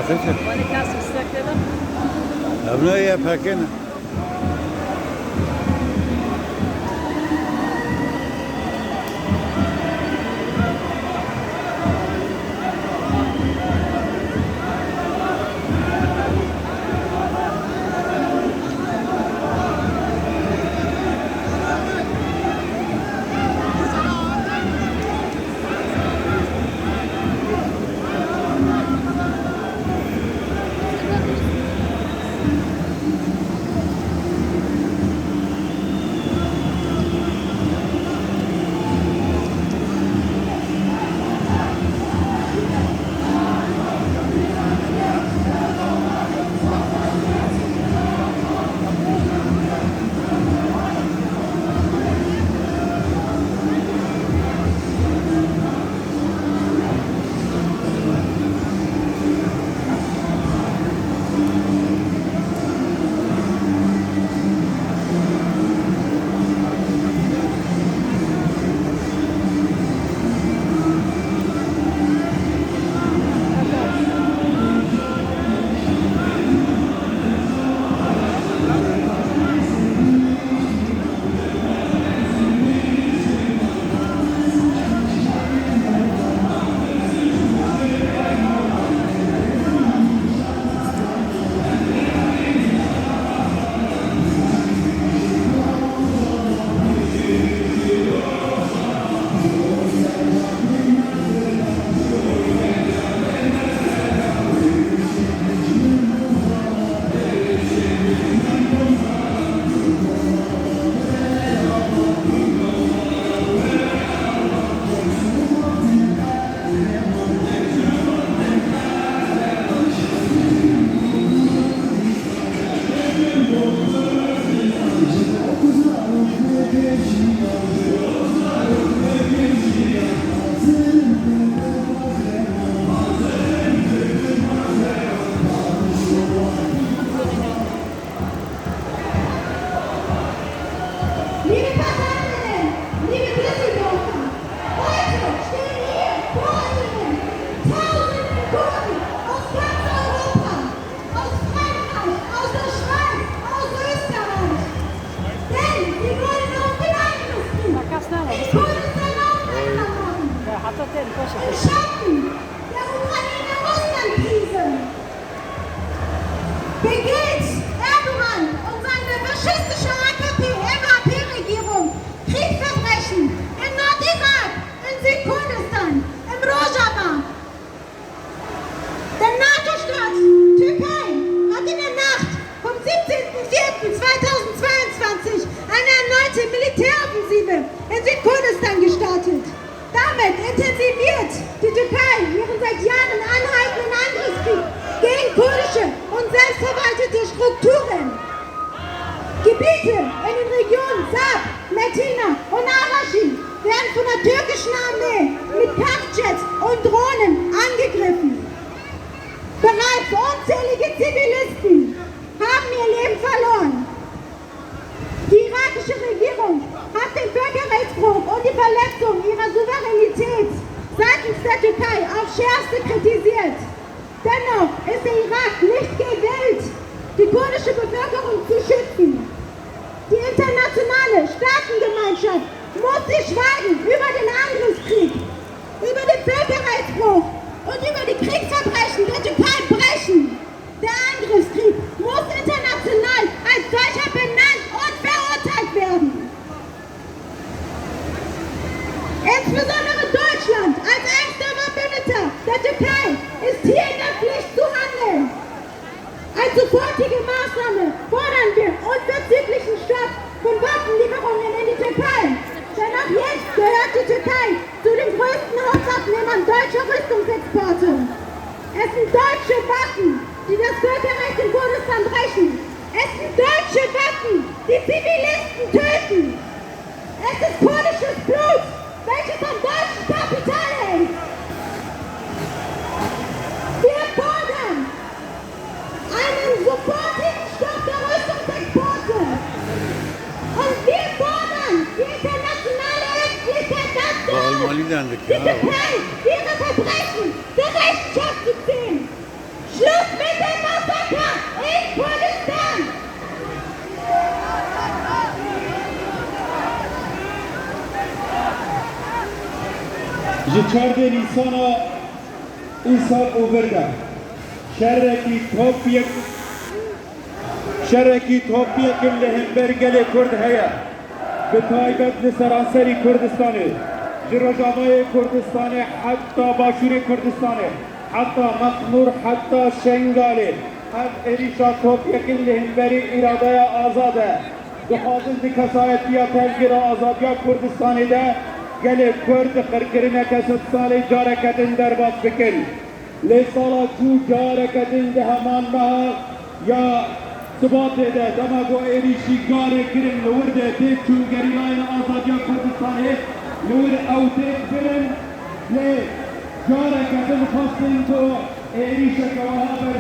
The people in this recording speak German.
Arkadaşlar. Balıkası ıslakları. Bunu yaparken Schatten der Ukraine-Russland-Krise begeht Erdogan und seine faschistische AKP-MHP-Regierung Kriegsverbrechen im Nordirak, in Südkurdistan, im Rojava. Der NATO-Staat Türkei hat in der Nacht vom 17.04.2022 eine erneute Militäroffensive in Südkurdistan gestartet. Damit intensiviert die Türkei ihren seit Jahren anhaltenden Angriffskrieg gegen kurdische und selbstverwaltete Strukturen. Gebiete in den Regionen Sab, Metina und Arashi werden von der türkischen Armee mit Kampfjets und Drohnen angegriffen. Bereits unzählige Zivilisten haben ihr Leben verloren. Die irakische Regierung hat den Völkerrechtsbruch und die Verletzung ihrer Souveränität seitens der Türkei aufs Schärfste kritisiert. Dennoch ist der Irak nicht gewillt, die kurdische Bevölkerung zu schützen. Die internationale Staatengemeinschaft muss sich schweigen über den Angriffskrieg, über den Völkerrechtsbruch und über die Kriegsverbrechen der Türkei brechen. Der Angriffskrieg muss international als solcher benannt und verurteilt werden. Insbesondere Deutschland als engster Verbündeter der Türkei ist hier in der Pflicht zu handeln. Als sofortige Maßnahme fordern wir unverzüglichen Stopp von Waffenlieferungen in die Türkei. Denn auch jetzt gehört die Türkei zu den größten Hauptabnehmern deutscher Rüstungsexporte. Es sind deutsche Waffen, die das Völkerrecht in Kurdistan brechen. Es sind deutsche Waffen, die Zivilisten töten. Es ist kurdisches Blut, welches am deutschen Kapital hängt. Wir fordern einen sofortigen Stopp der Rüstungsexporte. Und wir fordern die internationale Öffentlichkeit dazu auf, die Türkei ihre Verbrechen zur Rechenschaft zu ziehen. Schluss ji çardê Nîsana îsal ûvir de şerekî topyekin li hember gelê Kurd heye bi taybet li seranserî Kurdistanê ji Rojavayê Kurdistanê heta başûrê Kurdistanê heta Mexmûr heta Şengalê ev êrîşa topyekin li hemberî îradeya azad e dixwazin di kesayetiya tevgîra azadiya Kurdistanê de gelê Kurd xirkirineke sed salê careketin derbas bikin lê sala çû careketin di heman meha ya Sıbatê de dema ku êrîşî garê kirin li wir de tê çûn gerîlayên azadiya Kurdistanê li wir ew tê birin lê careketin xwestin ku êrîşeke wiha ber